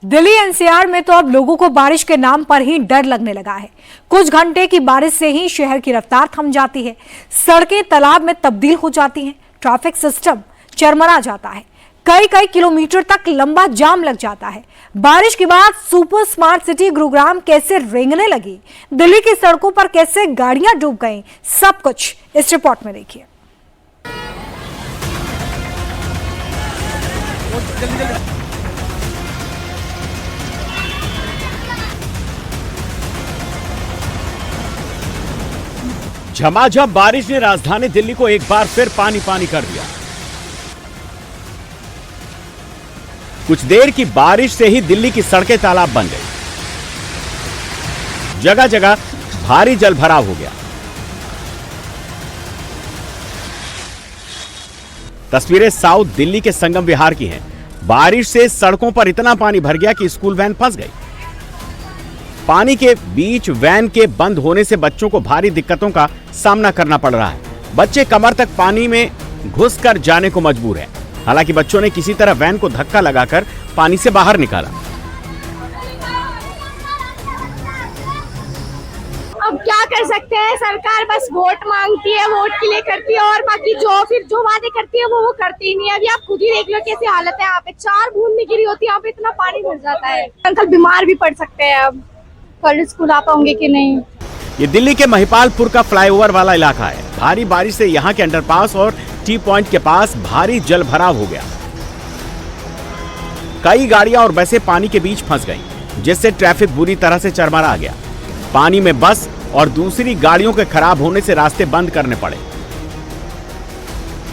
Delhi NCR में तो अब लोगों को बारिश के नाम पर ही डर लगने लगा है। कुछ घंटे की बारिश से ही शहर की रफ्तार थम जाती है, सड़कें तालाब में तब्दील हो जाती हैं, ट्रैफिक सिस्टम चरमरा जाता है, कई कई किलोमीटर तक लंबा जाम लग जाता है। बारिश के बाद सुपर स्मार्ट सिटी गुरुग्राम कैसे रेंगने लगी, दिल्ली की सड़कों पर कैसे गाड़ियां डूब गईं, सब कुछ इस रिपोर्ट में देखिए। झमाझम बारिश ने राजधानी दिल्ली को एक बार फिर पानी पानी कर दिया। कुछ देर की बारिश से ही दिल्ली की सड़कें तालाब बन गई, जगह जगह भारी जल भराव हो गया। तस्वीरें साउथ दिल्ली के संगम विहार की हैं। बारिश से सड़कों पर इतना पानी भर गया कि स्कूल वैन फंस गई। पानी के बीच वैन के बंद होने से बच्चों को भारी दिक्कतों का सामना करना पड़ रहा है। बच्चे कमर तक पानी में घुसकर जाने को मजबूर हैं। हालांकि बच्चों ने किसी तरह वैन को धक्का लगाकर पानी से बाहर निकाला। अब क्या कर सकते हैं, सरकार बस वोट मांगती है, वोट के लिए करती है, और बाकी जो वादे करती है वो करती ही नहीं है। अभी आप खुद ही देख लो कैसी हालत है, यहाँ पे 4 बूंद नहीं गिरी होती, यहाँ पे इतना पानी भर जाता है। अंकल बीमार भी पड़ सकते हैं, अब कल स्कूल आ पाओगे कि नहीं। ये दिल्ली के महिपालपुर का फ्लाईओवर वाला इलाका है। भारी बारिश से यहाँ के अंडरपास और टी पॉइंट के पास भारी जल भराव हो गया। कई गाड़ियां और बसें पानी के बीच फंस गईं, जिससे ट्रैफिक बुरी तरह से चरमरा गया। पानी में बस और दूसरी गाड़ियों के खराब होने से रास्ते बंद करने पड़े,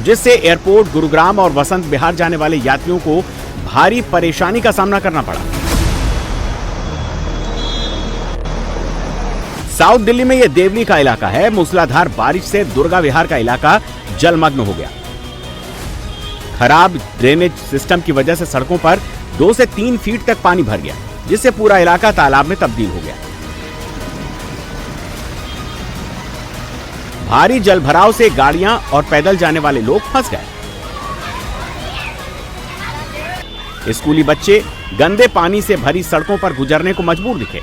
जिससे एयरपोर्ट, गुरुग्राम और वसंत विहार जाने वाले यात्रियों को भारी परेशानी का सामना करना पड़ा। साउथ दिल्ली में यह देवली का इलाका है। मूसलाधार बारिश से दुर्गा विहार का इलाका जलमग्न हो गया। खराब ड्रेनेज सिस्टम की वजह से सड़कों पर 2 से 3 फीट तक पानी भर गया, जिससे पूरा इलाका तालाब में तब्दील हो गया। भारी जल भराव से गाड़ियां और पैदल जाने वाले लोग फंस गए। स्कूली बच्चे गंदे पानी से भरी सड़कों पर गुजरने को मजबूर दिखे।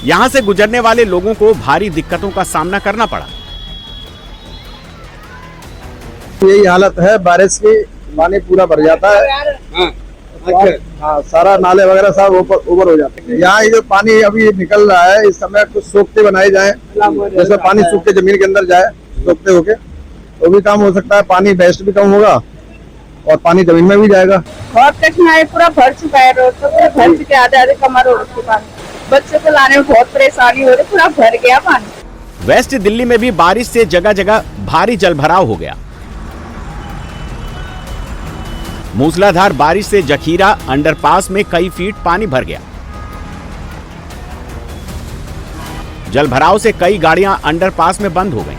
यहां से गुजरने वाले लोगों को भारी दिक्कतों का सामना करना पड़ा। यही हालत है, बारिश की पानी पूरा भर जाता है। हाँ, सारा नाले वगैरह सब ऊपर हो जाते हैं। यहाँ ये जो पानी अभी निकल रहा है, इस समय कुछ सोखते बनाए जाए, जैसे पानी सूख के जमीन के अंदर जाए, सोखते होके तो भी काम हो सकता है। पानी वेस्ट भी कम होगा और पानी जमीन में भी जाएगा। बहुत कठिनाई, पूरा भर चुका है रोड, तो पूरा भर चुके आधे कमर रोड के पानी। बच्चों को लाने में बहुत परेशानी हो रही, पूरा भर गया पानी। वेस्ट दिल्ली में भी बारिश से जगह जगह भारी जल भराव हो गया। मूसलाधार बारिश से जखीरा अंडरपास में कई फीट पानी भर गया। जल भराव से कई गाड़ियां अंडरपास में बंद हो गईं।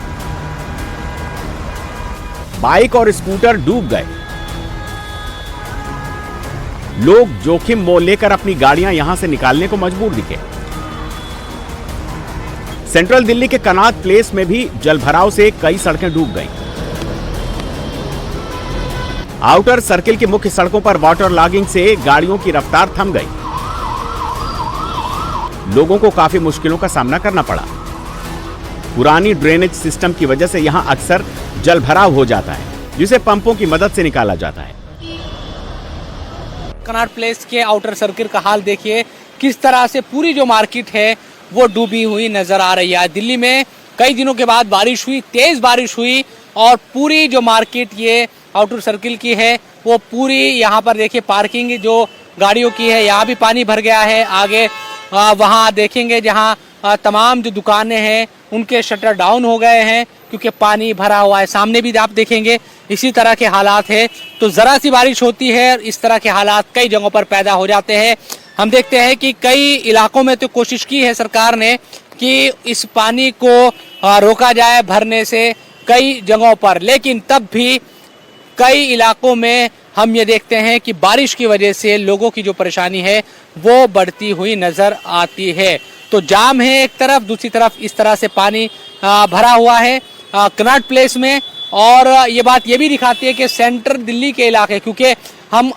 बाइक और स्कूटर डूब गए। लोग जोखिम मोल लेकर अपनी गाड़ियां यहां से निकालने को मजबूर दिखे। सेंट्रल दिल्ली के कनॉट प्लेस में भी जल भराव से कई सड़कें डूब गईं। आउटर सर्किल की मुख्य सड़कों पर वाटर लॉगिंग से गाड़ियों की रफ्तार थम गई। लोगों को काफी मुश्किलों का सामना करना पड़ा। पुरानी ड्रेनेज सिस्टम की वजह से यहां अक्सर जल भराव हो जाता है, जिसे पंपों की मदद से निकाला जाता है। कनॉट प्लेस के आउटर सर्किल का हाल देखिए, किस तरह से पूरी जो मार्केट है वो डूबी हुई नजर आ रही है। दिल्ली में कई दिनों के बाद बारिश हुई, तेज बारिश हुई, और पूरी जो मार्केट ये आउटर सर्किल की है वो पूरी, यहाँ पर देखिए पार्किंग जो गाड़ियों की है, यहाँ भी पानी भर गया है। आगे वहाँ देखेंगे जहाँ तमाम जो दुकानें हैं उनके शटर डाउन हो गए हैं क्योंकि पानी भरा हुआ है। सामने भी आप देखेंगे इसी तरह के हालात है। तो जरा सी बारिश होती है, इस तरह के हालात कई जगहों पर पैदा हो जाते हैं। हम देखते हैं कि कई इलाकों में तो कोशिश की है सरकार ने कि इस पानी को रोका जाए भरने से कई जगहों पर, लेकिन तब भी कई इलाकों में हम ये देखते हैं कि बारिश की वजह से लोगों की जो परेशानी है वो बढ़ती हुई नजर आती है। तो जाम है एक तरफ, दूसरी तरफ इस तरह से पानी भरा हुआ है कनॉट प्लेस में। और ये बात ये भी दिखाती है कि सेंट्रल दिल्ली के इलाके, क्योंकि हम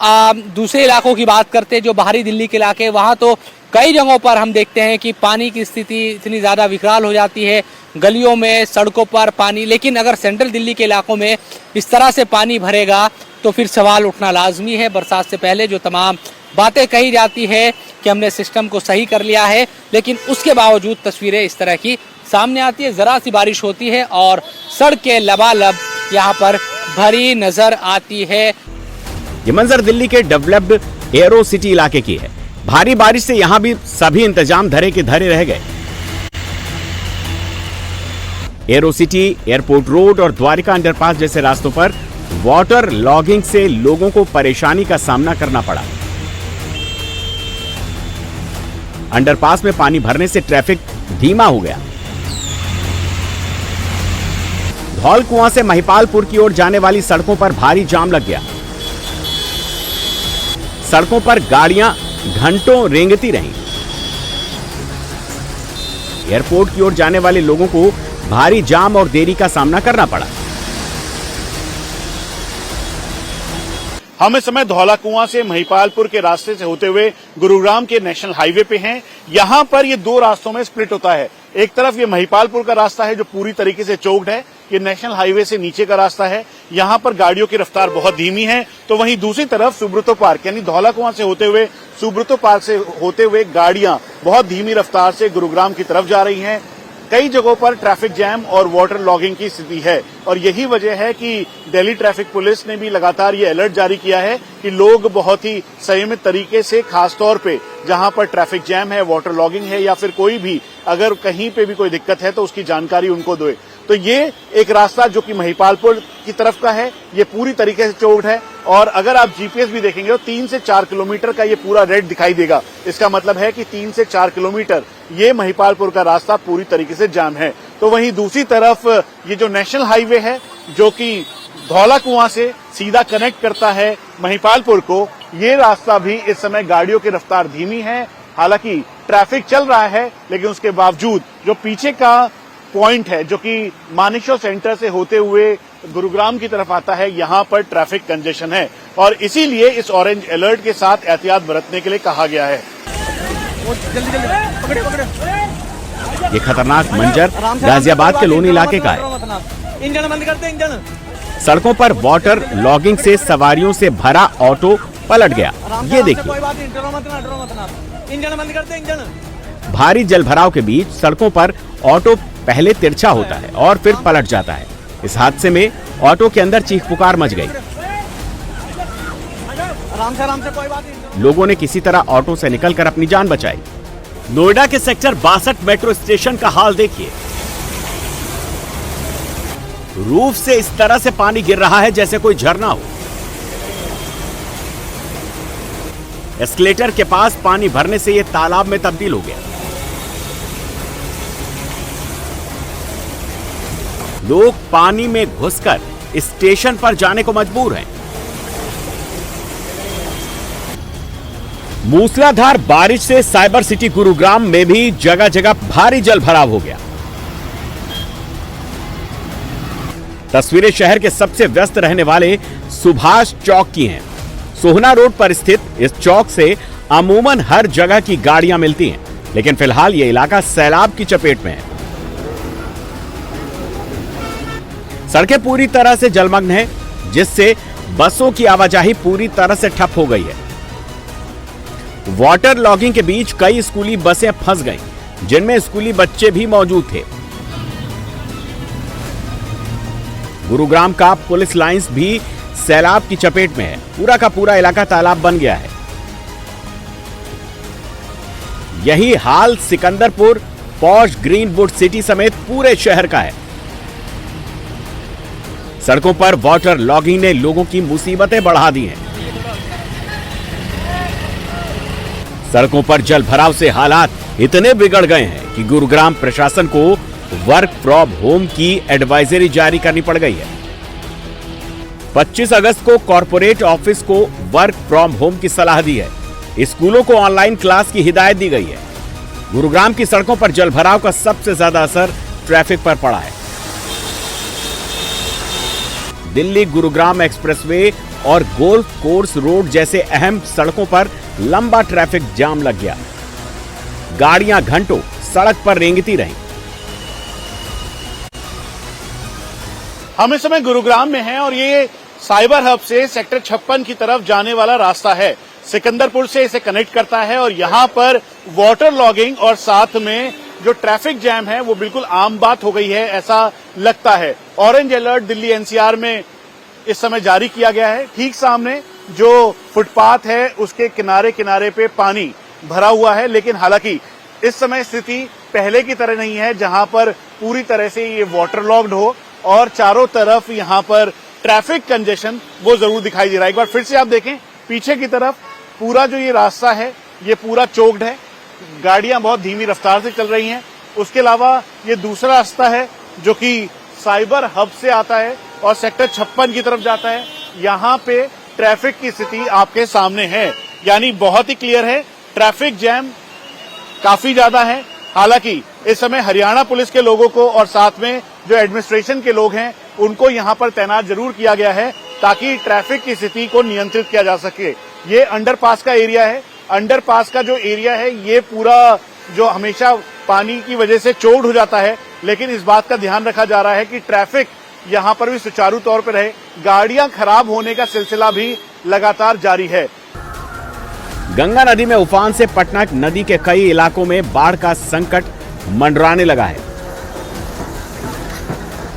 दूसरे इलाकों की बात करते हैं, जो बाहरी दिल्ली के इलाके, वहाँ तो कई जगहों पर हम देखते हैं कि पानी की स्थिति इतनी ज़्यादा विकराल हो जाती है, गलियों में, सड़कों पर पानी। लेकिन अगर सेंट्रल दिल्ली के इलाकों में इस तरह से पानी भरेगा तो फिर सवाल उठना लाजमी है। बरसात से पहले जो तमाम बातें कही जाती है कि हमने सिस्टम को सही कर लिया है, लेकिन उसके बावजूद तस्वीरें इस तरह की सामने आती है। ज़रा सी बारिश होती है और सड़कें लबालब यहाँ पर भरी नजर आती है। ये मंजर दिल्ली के डेवलप्ड एरो सिटी इलाके की है। भारी बारिश से यहां भी सभी इंतजाम धरे के धरे रह गए। एरो सिटी, एयरपोर्ट रोड और द्वारिका अंडरपास जैसे रास्तों पर वाटर लॉगिंग से लोगों को परेशानी का सामना करना पड़ा। अंडरपास में पानी भरने से ट्रैफिक धीमा हो गया। धौल कुआं से महिपालपुर की ओर जाने वाली सड़कों पर भारी जाम लग गया। सड़कों पर गाड़ियां घंटों रेंगती रहीं। एयरपोर्ट की ओर जाने वाले लोगों को भारी जाम और देरी का सामना करना पड़ा। हम इस समय धौला कुआं से महिपालपुर के रास्ते से होते हुए गुरुग्राम के नेशनल हाईवे पे हैं। यहाँ पर ये दो रास्तों में स्प्लिट होता है। एक तरफ ये महिपालपुर का रास्ता है जो पूरी तरीके से चोक्ड है, ये नेशनल हाईवे से नीचे का रास्ता है, यहाँ पर गाड़ियों की रफ्तार बहुत धीमी है। तो वहीं दूसरी तरफ सुब्रतो पार्क यानी धौला कुआं से होते हुए सुब्रतो पार्क से होते हुए गाड़ियां बहुत धीमी रफ्तार से गुरुग्राम की तरफ जा रही हैं। कई जगहों पर ट्रैफिक जैम और वाटर लॉगिंग की स्थिति है और यही वजह है कि दिल्ली ट्रैफिक पुलिस ने भी लगातार ये अलर्ट जारी किया है कि लोग बहुत ही संयमित तरीके से, खासतौर पे जहां पर ट्रैफिक जैम है, वाटर लॉगिंग है या फिर कोई भी अगर कहीं पे भी कोई दिक्कत है तो उसकी जानकारी उनको दे। तो ये एक रास्ता जो कि महिपालपुर की तरफ का है, ये पूरी तरीके से चोक्ड है और अगर आप जीपीएस भी देखेंगे तो 3 से 4 किलोमीटर का ये पूरा रेड दिखाई देगा। इसका मतलब है कि 3 से 4 किलोमीटर ये महिपालपुर का रास्ता पूरी तरीके से जाम है। तो वहीं दूसरी तरफ ये जो नेशनल हाईवे है जो कि धौला कुआं से सीधा कनेक्ट करता है महिपालपुर को, ये रास्ता भी इस समय गाड़ियों की रफ्तार धीमी है। हालांकि ट्रैफिक चल रहा है लेकिन उसके बावजूद जो पीछे का पॉइंट है जो कि मानेकशॉ सेंटर से होते हुए गुरुग्राम की तरफ आता है, यहाँ पर ट्रैफिक कंजेशन है और इसीलिए इस ऑरेंज अलर्ट के साथ एहतियात बरतने के लिए कहा गया है। ये खतरनाक मंजर गाजियाबाद के लोनी इलाके का है। इंजन बंद करते, इंजन। सड़कों पर वाटर लॉगिंग से सवारियों से भरा ऑटो पलट गया। ये देखिए, इंजन बंद करते, इंजन। भारी जलभराव के बीच सड़कों पर ऑटो पहले तिरछा होता है और फिर पलट जाता है। इस हादसे में ऑटो के अंदर चीख पुकार मच गई। आराम से कोई बात नहीं। लोगों ने किसी तरह ऑटो से निकलकर अपनी जान बचाई। नोएडा के सेक्टर 62 मेट्रो स्टेशन का हाल देखिए। रूफ से इस तरह से पानी गिर रहा है जैसे कोई झरना हो। एस्केलेटर के पास पानी भरने से यह तालाब में तब्दील हो गया। लोग पानी में घुसकर स्टेशन पर जाने को मजबूर हैं। मूसलाधार बारिश से साइबर सिटी गुरुग्राम में भी जगह जगह भारी जलभराव हो गया। तस्वीरें शहर के सबसे व्यस्त रहने वाले सुभाष चौक की हैं। सोहना रोड पर स्थित इस चौक से अमूमन हर जगह की गाड़ियां मिलती हैं, लेकिन फिलहाल यह इलाका सैलाब की चपेट में है। सड़कें पूरी तरह से जलमग्न हैं, जिससे बसों की आवाजाही पूरी तरह से ठप हो गई है। वाटर लॉगिंग के बीच कई स्कूली बसें फंस गईं, जिनमें स्कूली बच्चे भी मौजूद थे। गुरुग्राम का पुलिस लाइंस भी सैलाब की चपेट में है। पूरा का पूरा इलाका तालाब बन गया है। यही हाल सिकंदरपुर, पॉश, ग्रीनवुड सिटी समेत पूरे शहर का है। सड़कों पर वाटर लॉगिंग ने लोगों की मुसीबतें बढ़ा दी हैं। सड़कों पर जल भराव से हालात इतने बिगड़ गए हैं कि गुरुग्राम प्रशासन को वर्क फ्रॉम होम की एडवाइजरी जारी करनी पड़ गई है। 25 अगस्त को कॉर्पोरेट ऑफिस को वर्क फ्रॉम होम की सलाह दी है। स्कूलों को ऑनलाइन क्लास की हिदायत दी गई है। गुरुग्राम की सड़कों पर जलभराव का सबसे ज्यादा असर ट्रैफिक पर पड़ा है। दिल्ली गुरुग्राम एक्सप्रेसवे और गोल्फ कोर्स रोड जैसे अहम सड़कों पर लंबा ट्रैफिक जाम लग गया। गाड़ियां घंटों सड़क पर रेंगती रहीं। हम इस समय गुरुग्राम में हैं और ये साइबर हब से सेक्टर 56 की तरफ जाने वाला रास्ता है। सिकंदरपुर से इसे कनेक्ट करता है और यहाँ पर वाटर लॉगिंग और साथ में जो ट्रैफिक जैम है वो बिल्कुल आम बात हो गई है, ऐसा लगता है। ऑरेंज अलर्ट दिल्ली एनसीआर में इस समय जारी किया गया है। ठीक सामने जो फुटपाथ है उसके किनारे किनारे पे पानी भरा हुआ है, लेकिन हालांकि इस समय स्थिति पहले की तरह नहीं है जहां पर पूरी तरह से ये वाटर लॉक्ड हो और चारों तरफ यहां पर ट्रैफिक कंजेशन वो जरूर दिखाई दे रहा है। एक बार फिर से आप देखें पीछे की तरफ पूरा जो ये रास्ता है ये पूरा चोक्ड है, गाड़ियां बहुत धीमी रफ्तार से चल रही हैं। उसके अलावा ये दूसरा रास्ता है जो कि साइबर हब से आता है और सेक्टर 56 की तरफ जाता है। यहाँ पे ट्रैफिक की स्थिति आपके सामने है, यानी बहुत ही क्लियर है, ट्रैफिक जैम काफी ज्यादा है। हालांकि इस समय हरियाणा पुलिस के लोगों को और साथ में जो एडमिनिस्ट्रेशन के लोग हैं उनको यहाँ पर तैनात जरूर किया गया है ताकि ट्रैफिक की स्थिति को नियंत्रित किया जा सके। ये अंडरपास का एरिया है। अंडरपास का जो एरिया है ये पूरा जो हमेशा पानी की वजह से चौड़ हो जाता है, लेकिन इस बात का ध्यान रखा जा रहा है कि ट्रैफिक यहाँ पर भी सुचारू तौर पर रहे। गाड़ियां खराब होने का सिलसिला भी लगातार जारी है। गंगा नदी में उफान से पटना नदी के कई इलाकों में बाढ़ का संकट मंडराने लगा है।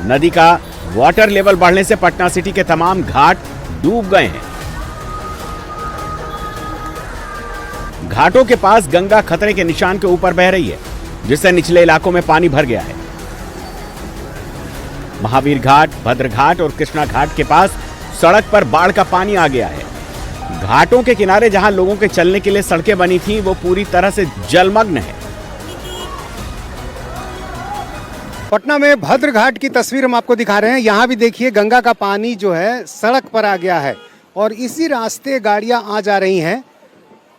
नदी का वाटर लेवल बढ़ने से पटना सिटी के तमाम घाट डूब गए हैं। घाटों के पास गंगा खतरे के निशान के ऊपर बह रही है, जिससे निचले इलाकों में पानी भर गया है। महावीर घाट, भद्र घाट और कृष्णा घाट के पास सड़क पर बाढ़ का पानी आ गया है। घाटों के किनारे जहां लोगों के चलने के लिए सड़कें बनी थी वो पूरी तरह से जलमग्न है। पटना में भद्र घाट की तस्वीर हम आपको दिखा रहे हैं। यहाँ भी देखिए गंगा का पानी जो है सड़क पर आ गया है और इसी रास्ते गाड़ियाँ आ जा रही हैं।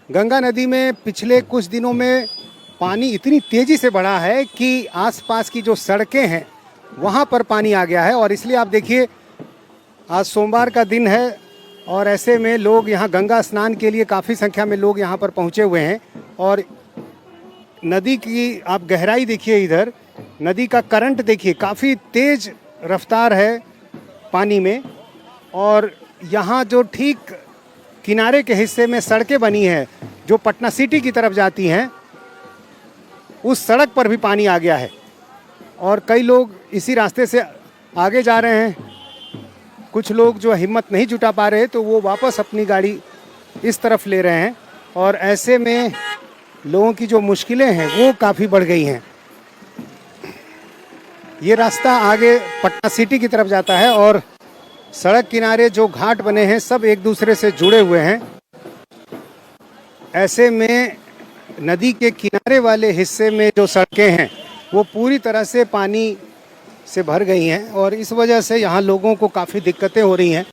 गंगा नदी में पिछले कुछ दिनों में पानी इतनी तेजी से बढ़ा है कि आसपास की जो सड़कें हैं वहाँ पर पानी आ गया है और इसलिए आप देखिए आज सोमवार का दिन है और ऐसे में लोग यहाँ गंगा स्नान के लिए काफ़ी संख्या में लोग यहाँ पर पहुँचे हुए हैं। और नदी की आप गहराई देखिए, इधर नदी का करंट देखिए, काफ़ी तेज रफ्तार है पानी में। और यहाँ जो ठीक किनारे के हिस्से में सड़कें बनी हैं जो पटना सिटी की तरफ जाती हैं, उस सड़क पर भी पानी आ गया है और कई लोग इसी रास्ते से आगे जा रहे हैं। कुछ लोग जो हिम्मत नहीं जुटा पा रहे तो वो वापस अपनी गाड़ी इस तरफ ले रहे हैं और ऐसे में लोगों की जो मुश्किलें हैं वो काफ़ी बढ़ गई हैं। ये रास्ता आगे पटना सिटी की तरफ जाता है और सड़क किनारे जो घाट बने हैं सब एक दूसरे से जुड़े हुए हैं। ऐसे में नदी के किनारे वाले हिस्से में जो सड़कें हैं वो पूरी तरह से पानी से भर गई हैं और इस वजह से यहाँ लोगों को काफ़ी दिक्कतें हो रही हैं।